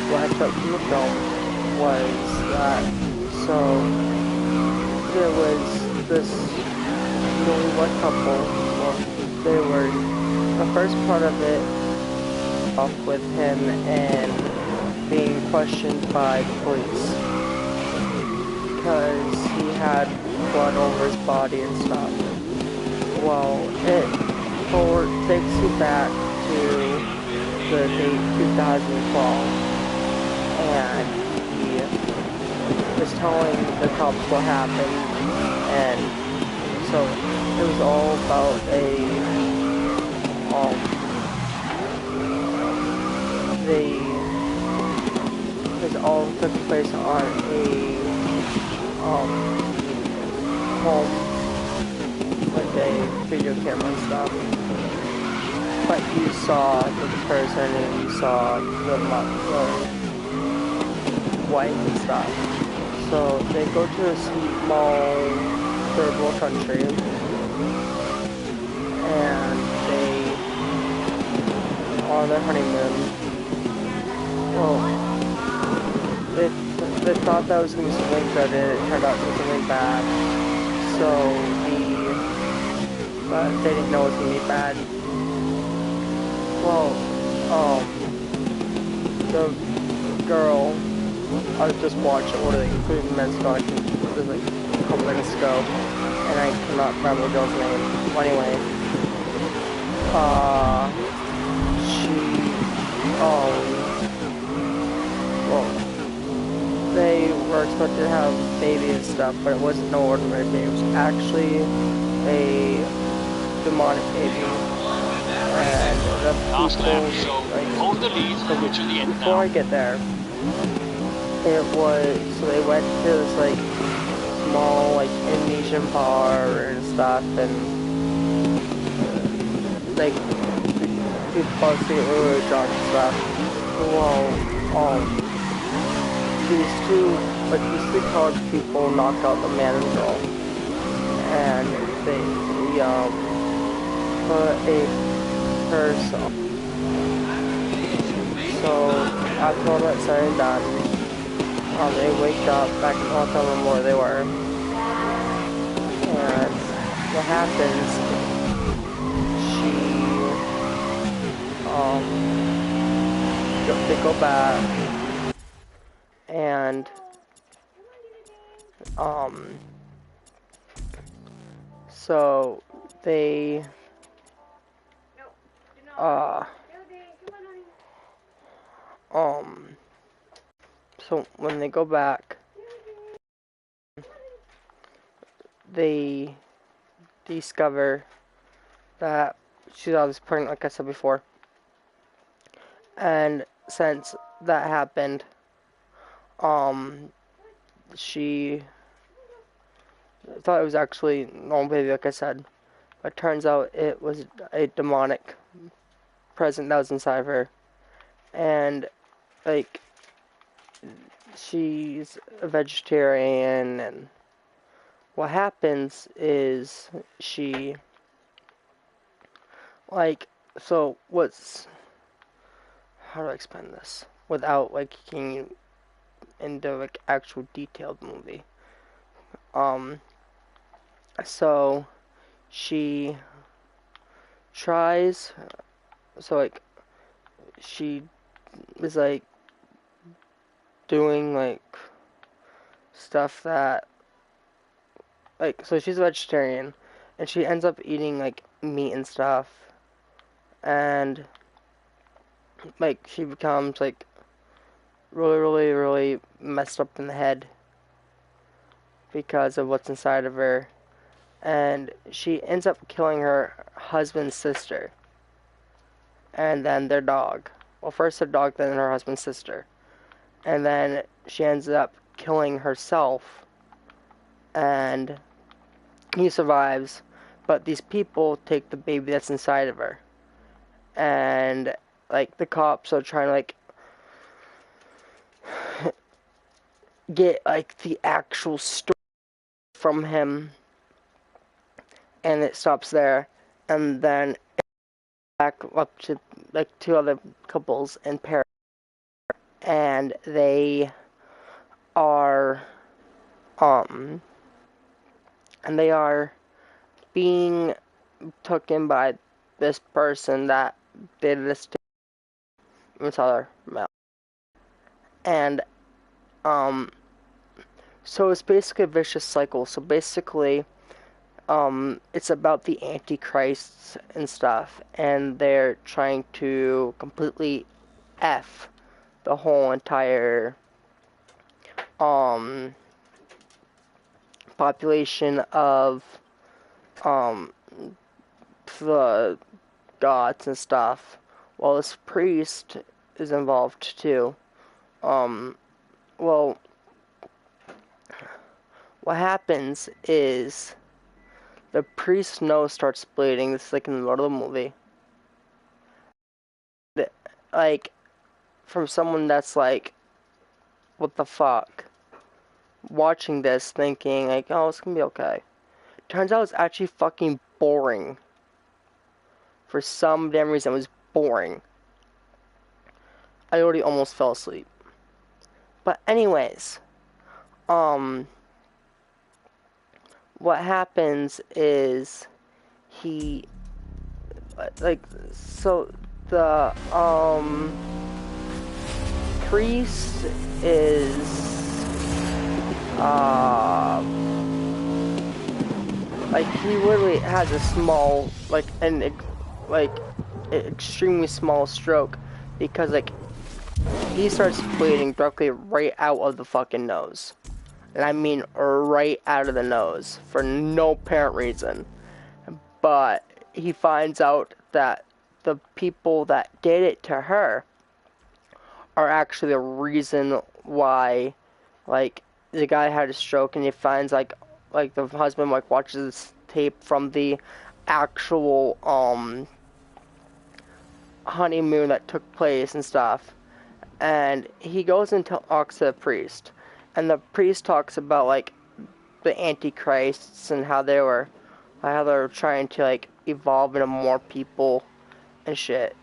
what I took from the film was that, so there was this newlywed couple. Well, they were, the first part of it off with him and being questioned by the police because he had blood over his body and stuff. Well, it takes you back to the date 2012, and he was telling the cops what happened, and so it was all about this all took place on a home with a video camera and stuff. But you saw the person and you saw the wife and stuff. So they go to a small third world country and they on their honeymoon. Well, they thought that was going to be something good, and it turned out to be something bad. So but they didn't know it was going to be bad. Well, the girl, I was just watching one of the 3 minutes ago, like a couple minutes ago, and I cannot remember the girl's name. Well, anyway, well, they were expected to have a baby and stuff, but it wasn't no ordinary baby. It was actually a demonic baby. And the people, before I get there, it was, so they went to this, like, small, like, Indonesian bar and stuff, and, like, people probably get really drunk and stuff. Well, these 3 college people knocked out the man and girl, and they put a curse on. So after all that said and done, they wake up back in the hotel room where they were, and what happens, they go back, and so they so when they go back, they discover that she's obviously pregnant, like I said before. And since that happened, she thought it was actually a normal baby, like I said. But turns out it was a demonic presence that was inside of her. And, like, she's a vegetarian, and what happens is she, like, so what's, how do I explain this without, like, getting into, like, actual detailed movie? So she tries, so, like, she is, like, doing, like, stuff that, like, so she's a vegetarian, and she ends up eating, like, meat and stuff, and, like, she becomes, like, really messed up in the head because of what's inside of her, and she ends up killing her husband's sister, and then their dog. Well, first their dog, then her husband's sister, and then she ends up killing herself, and he survives, but these people take the baby that's inside of her, and, like, the cops are trying to, like, get, like, the actual story from him, and it stops there, and then back up to, like, 2 other couples in Paris, and they are um and they are being taken by this person that did this to Tyler Mel. And um so it's basically a vicious cycle. So basically it's about the antichrists and stuff, and they're trying to completely F the whole entire um population of um the gods and stuff. Well, this priest is involved too. Um, well, what happens is the priest's nose starts bleeding. This is like in the middle of the movie. Like, from someone that's like, what the fuck? Watching this thinking, like, oh, it's gonna be okay. Turns out it's actually fucking boring. For some damn reason, it was boring. I already almost fell asleep. But anyways, um, what happens is he, like, so the, priest is, uh, like, he literally has a small, like, like, extremely small stroke, because, like, he starts bleeding directly right out of the fucking nose. And I mean right out of the nose, for no apparent reason. But he finds out that the people that did it to her are actually the reason why, like, the guy had a stroke, and he finds, like the husband, like, watches this tape from the actual, honeymoon that took place and stuff. And he goes and talks to the priest. And the priest talks about, like, the antichrists and how they were trying to, like, evolve into more people and shit.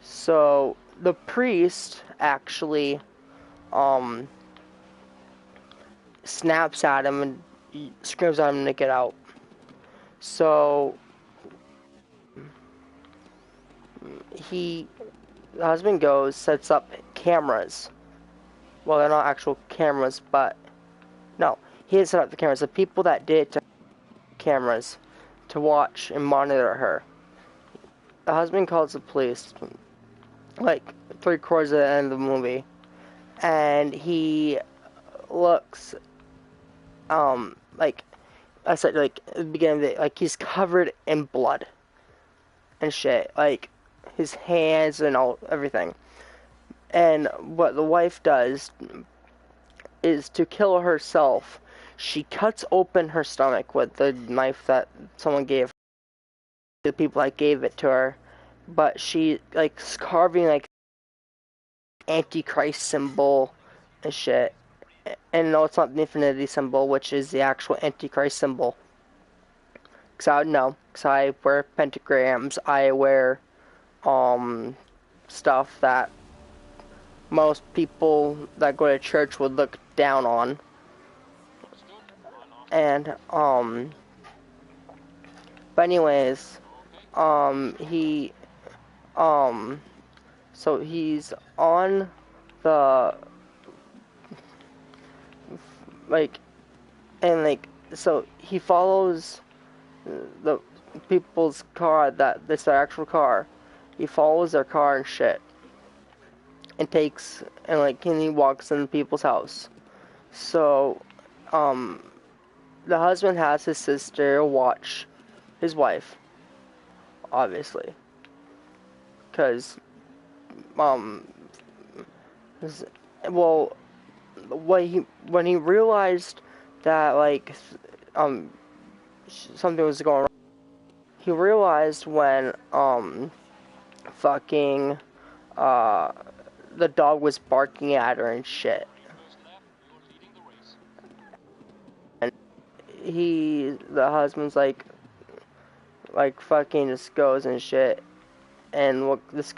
So the priest actually snaps at him and screams at him to get out. So the husband goes, sets up cameras. Well, they're not actual cameras, but no, he didn't set up the cameras. The people that did it to cameras to watch and monitor her. The husband calls the police, like, 3/4 of the end of the movie, and he looks, like I said, like, at the beginning of it, like, he's covered in blood and shit, like, his hands and everything. And what the wife does is, to kill herself, she cuts open her stomach with the knife that someone gave her, the people that gave it to her. But she, like, carving, like, Antichrist symbol and shit. And no, it's not the infinity symbol, which is the actual Antichrist symbol. Because I wear pentagrams, I wear, stuff that most people that go to church would look down on. And, but anyways, he, so he's on the, like, and, like, so he follows the people's car, that this their actual car. He follows their car and shit, and takes, and, like, and he walks in people's house. So, the husband has his sister watch his wife, obviously, because, well, when he realized that, like, something was going wrong, he realized when, fucking, the dog was barking at her and shit. And the husband's like, fucking just goes and shit, and looks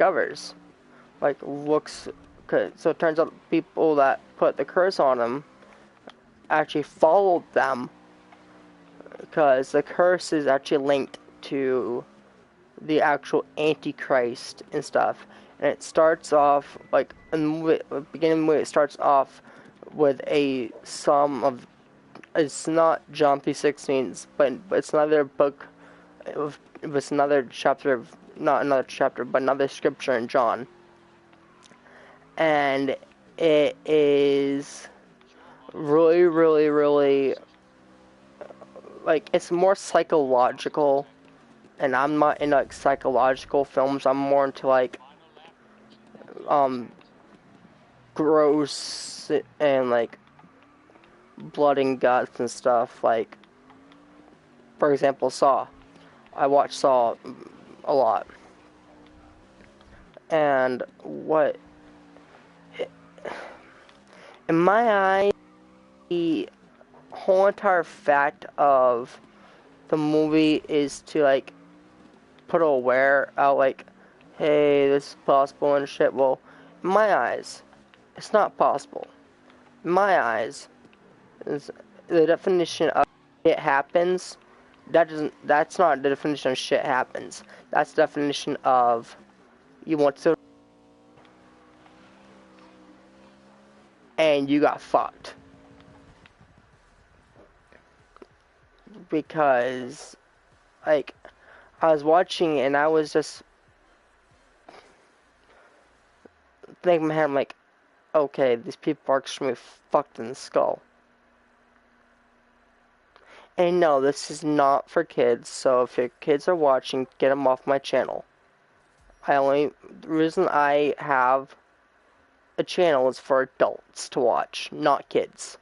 So it turns out people that put the curse on him actually followed them, because the curse is actually linked to the actual Antichrist and stuff. And it starts off, like, in the movie, beginning of the movie, it starts off with a sum of, it's not John 3:16, but it's another book, it was another chapter of, not another chapter, but another scripture in John. And it is really, really, really, like, it's more psychological, and I'm not into, like, psychological films. I'm more into, like, gross and, like, blood and guts and stuff. Like, for example, Saw. I watch Saw a lot. And what, in my eyes, the whole entire fact of the movie is to, like, put aware out, like, hey, this is possible and shit. Well, in my eyes, it's not possible. In my eyes, is the definition of shit happens. That's not the definition of shit happens. That's the definition of you want to, and you got fucked. Because, like, I was watching and I was just thinking in my head, I'm like, okay, these people are extremely fucked in the skull. And no, this is not for kids, so if your kids are watching, get them off my channel. The reason I have a channel is for adults to watch, not kids.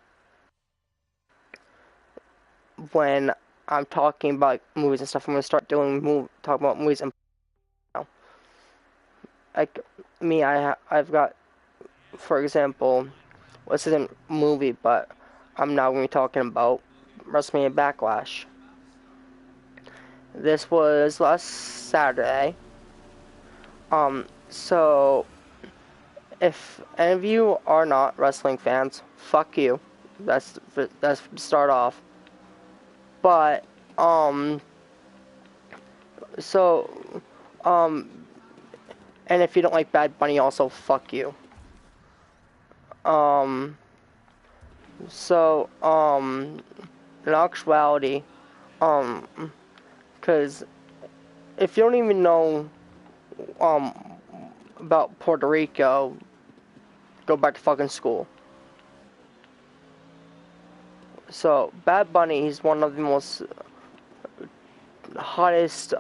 When I'm talking about movies and stuff, I'm gonna start talking about movies and now. Like me, I've got, for example, this isn't a movie, but I'm now gonna be talking about WrestleMania Backlash. This was last Saturday. So if any of you are not wrestling fans, fuck you. That's to start off. But and if you don't like Bad Bunny, also fuck you. In actuality, because if you don't even know about Puerto Rico, go back to fucking school. So Bad Bunny, he's one of the most hottest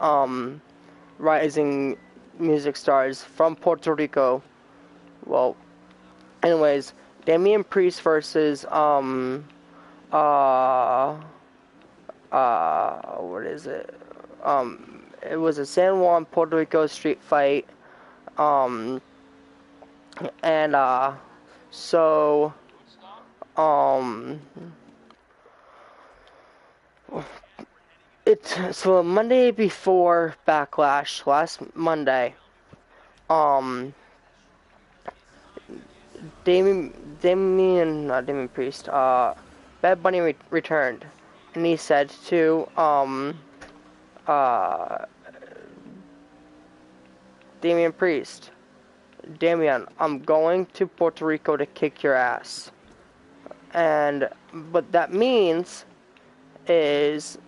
rising music stars from Puerto Rico. Well, anyways, Damian Priest versus what is it? It was a San Juan, Puerto Rico street fight. So the Monday before Backlash, last Monday, not Damian Priest, Bad Bunny returned, and he said to Damian Priest, Damian, I'm going to Puerto Rico to kick your ass. And what that means is,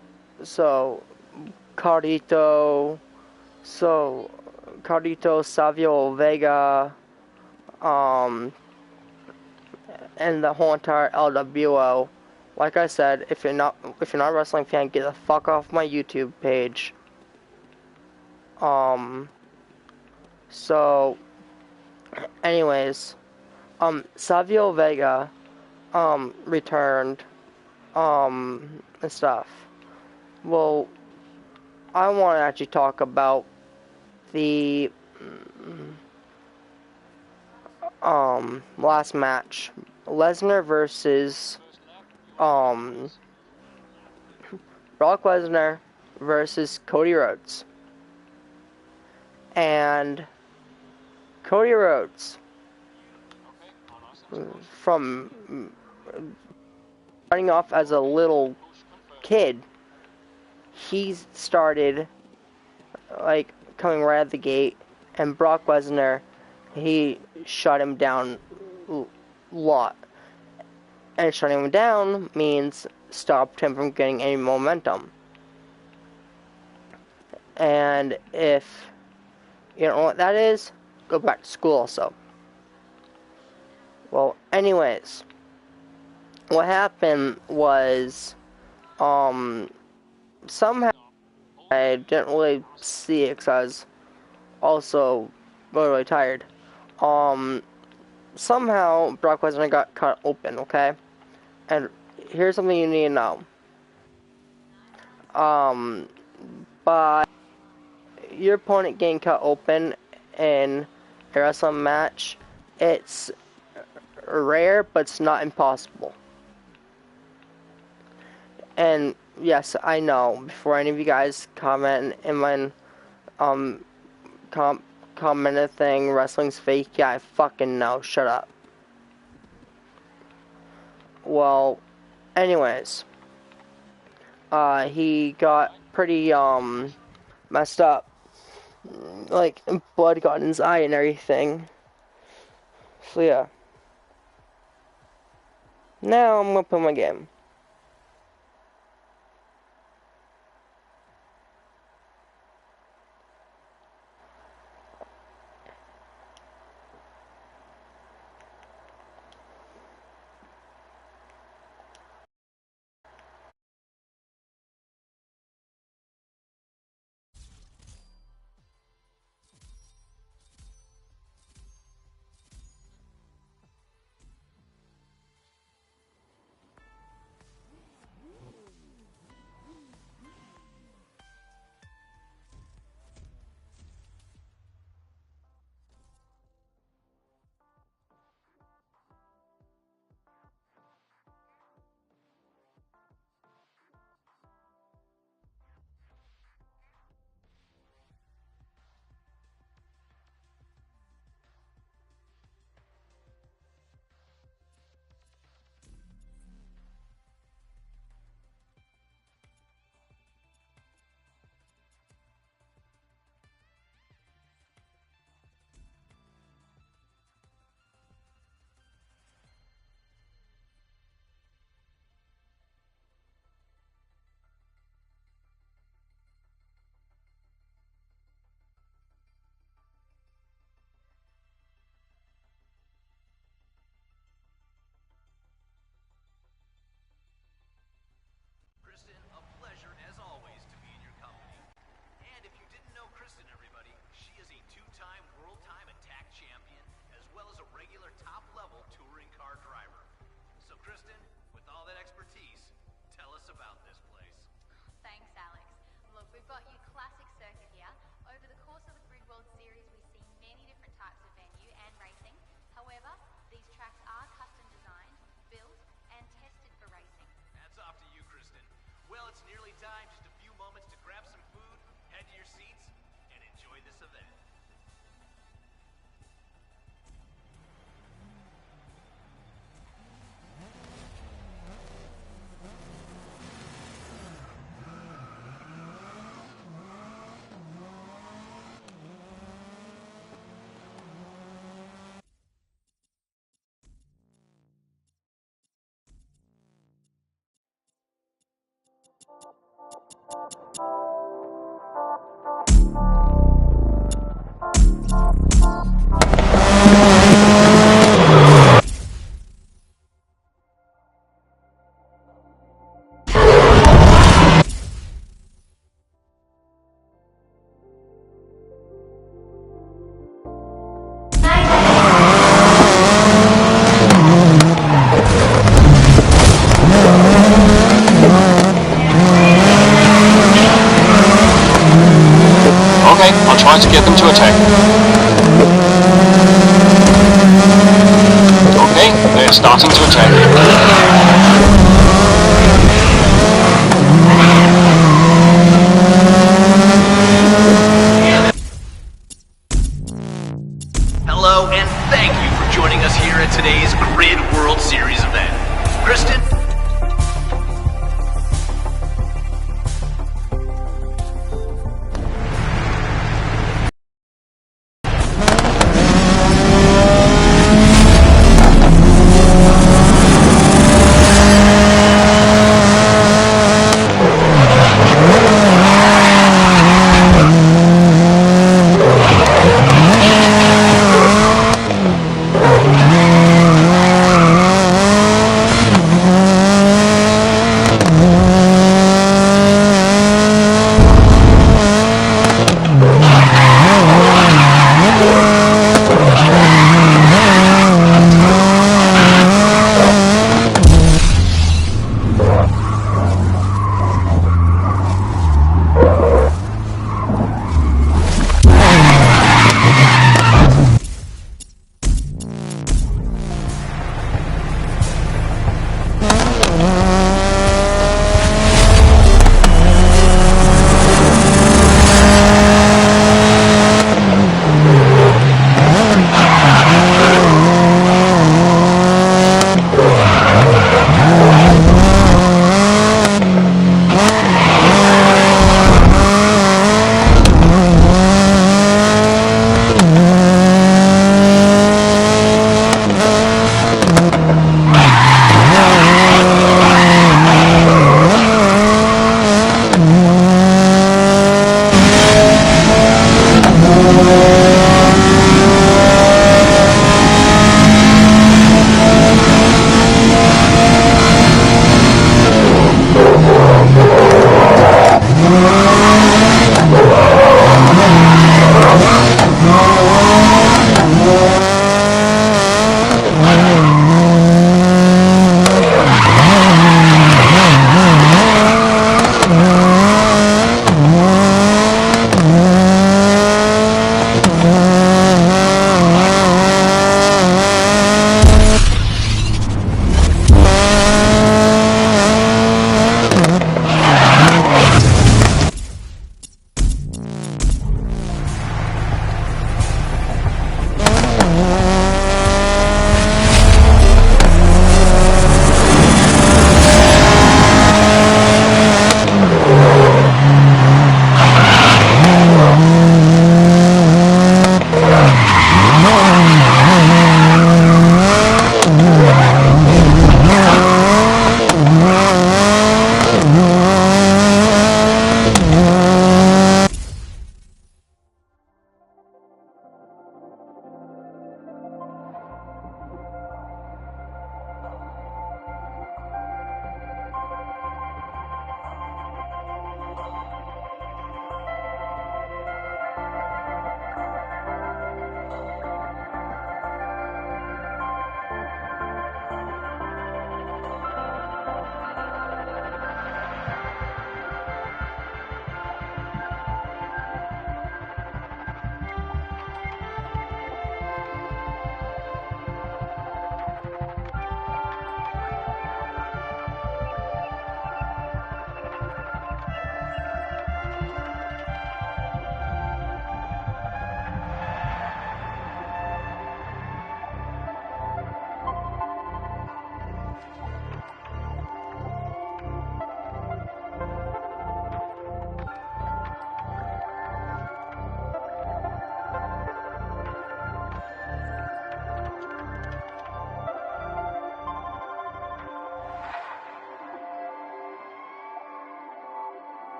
Carlito, Savio Vega, and the whole entire LWO. Like I said, if you're not a wrestling fan, get the fuck off my YouTube page. Anyways, Savio Vega, returned, and stuff. Well, I want to actually talk about the, last match. Lesnar versus, Brock Lesnar versus Cody Rhodes. And Cody Rhodes from starting off as a little kid, he started like coming right at the gate, and Brock Lesnar, he shut him down a lot. And shutting him down means stopped him from getting any momentum. And if you don't know what that is, go back to school also. Well, anyways, what happened was, somehow I didn't really see it because I was also really tired. Somehow Brock Lesnar got cut open, okay? And here's something you need to know. By your opponent getting cut open in a wrestling match, it's rare, but it's not impossible. And yes, I know, before any of you guys comment in my commented thing, wrestling's fake, yeah, I fucking know, shut up. Well, anyways, he got pretty, messed up. Like, blood got in his eye and everything. So, yeah. Now, I'm gonna play my game. Okay, I'll try to get them to attack. Okay, they're starting to attack. Hello, and thank you for joining us here at today's Grid World Series event. Kristen?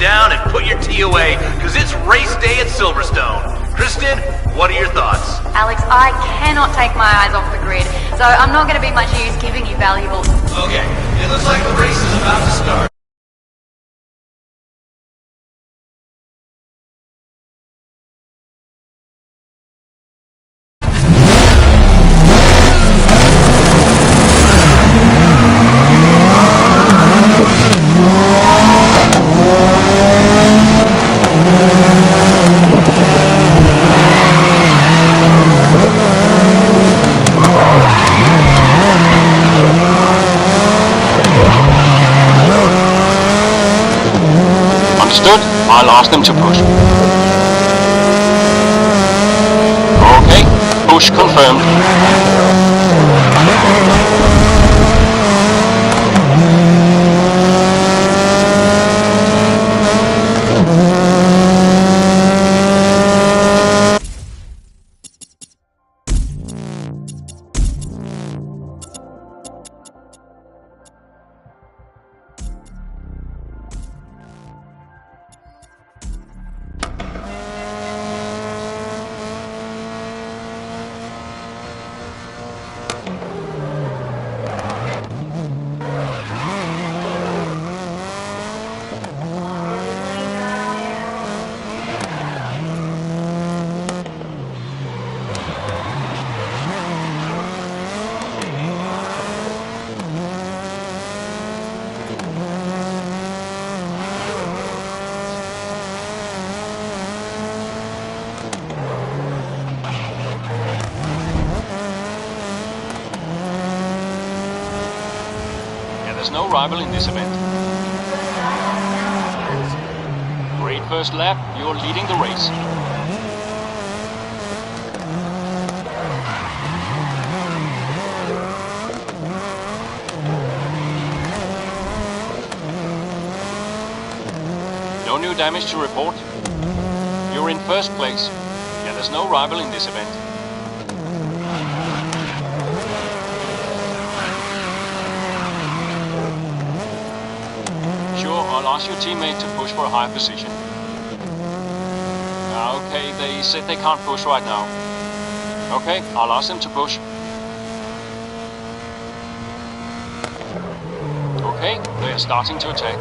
down and put your tea away, because it's race day at Silverstone. Kristen, what are your thoughts? Alex, I cannot take my eyes off the grid, so I'm not going to be much use giving you valuable... Okay, it looks like the race is about to start. Understood. I'll ask them to push. Okay, push confirmed. There's no rival in this event. Great first lap, you're leading the race. No new damage to report. You're in first place. Yeah, there's no rival in this event. I'll ask your teammate to push for a higher position. Okay, they said they can't push right now. Okay, I'll ask them to push. Okay, they are starting to attack.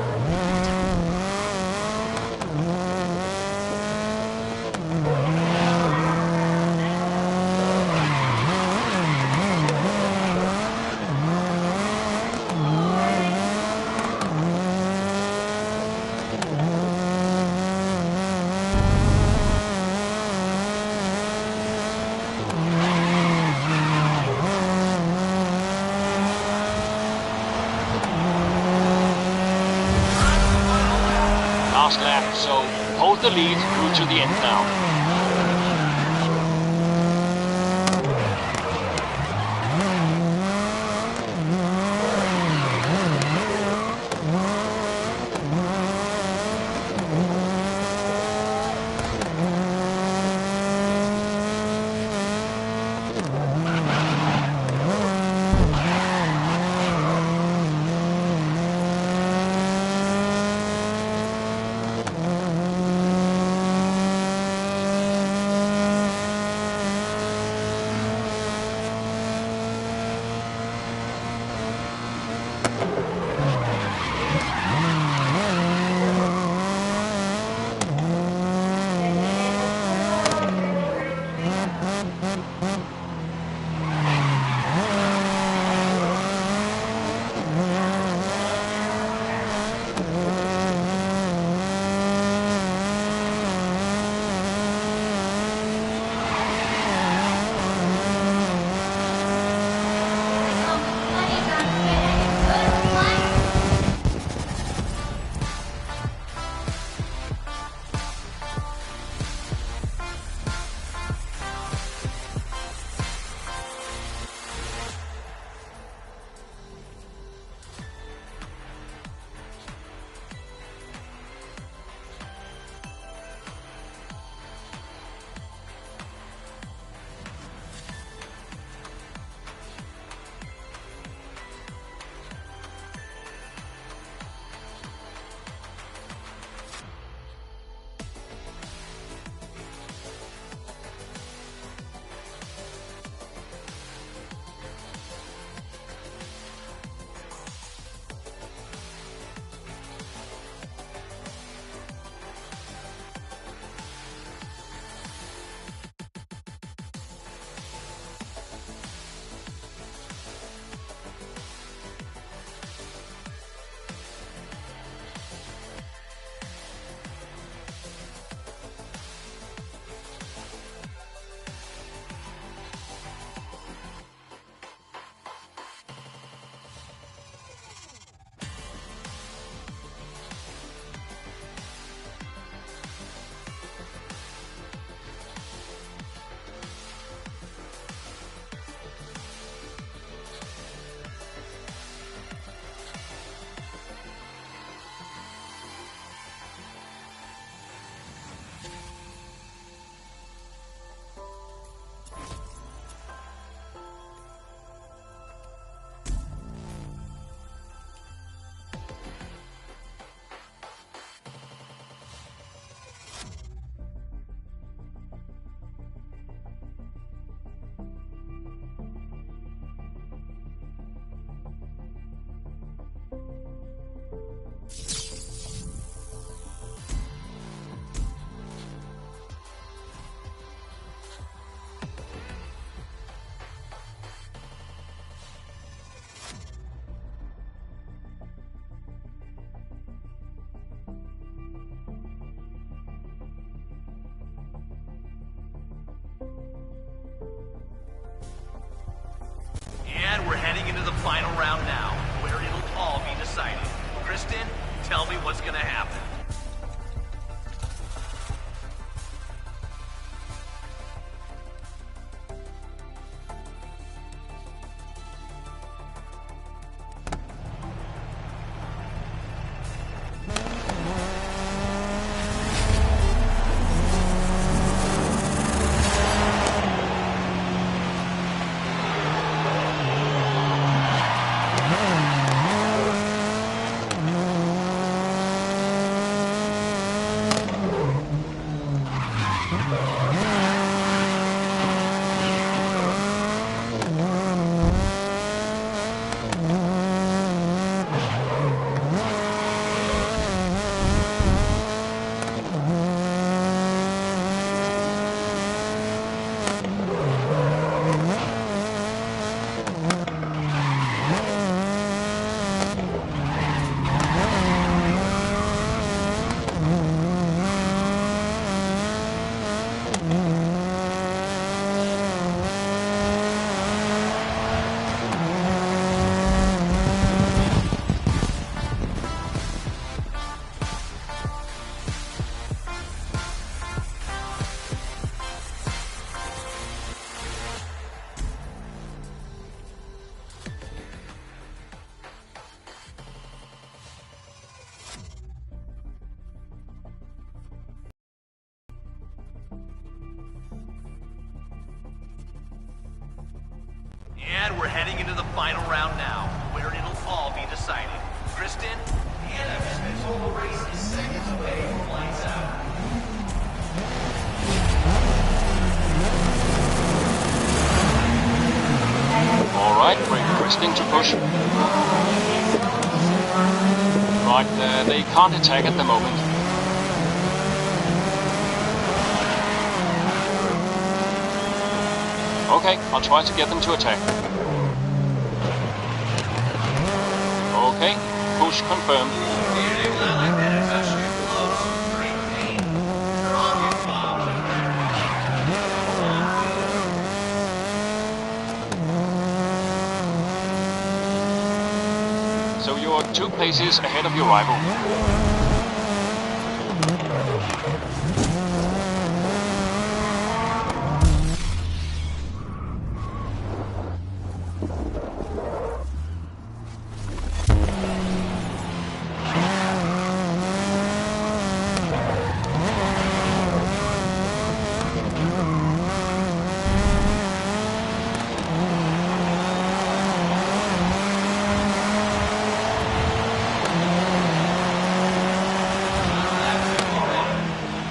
Last lap, so hold the lead through to the end now. tell me what's gonna happen. And we're heading into the final round now, where it'll all be decided. Kristen, the inevitable race is seconds away from lights out. All right, we're requesting to push. Right, they can't attack at the moment. Okay, I'll try to get them to attack. Okay, push confirmed. So you're 2 places ahead of your rival.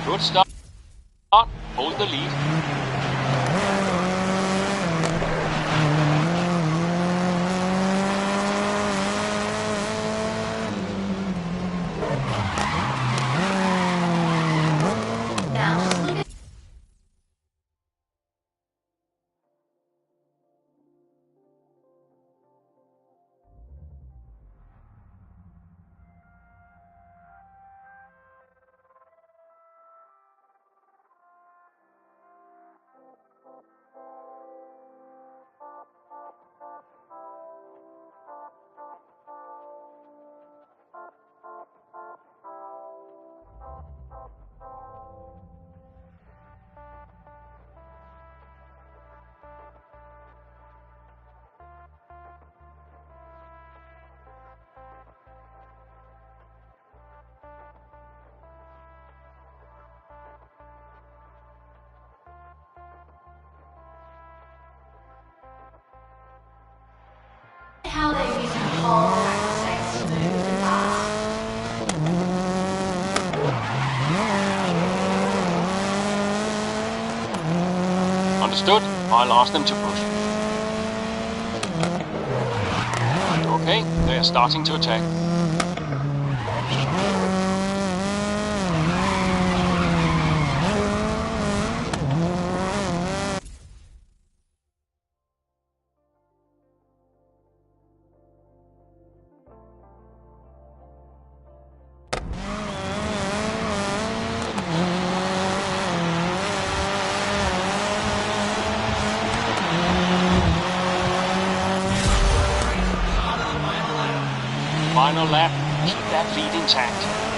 Good start. Hold the lead. Now, just look at how they're using the whole track to stay smooth and fast. Understood. I'll ask them to push. Okay, they are starting to attack. Final lap. Keep that lead intact.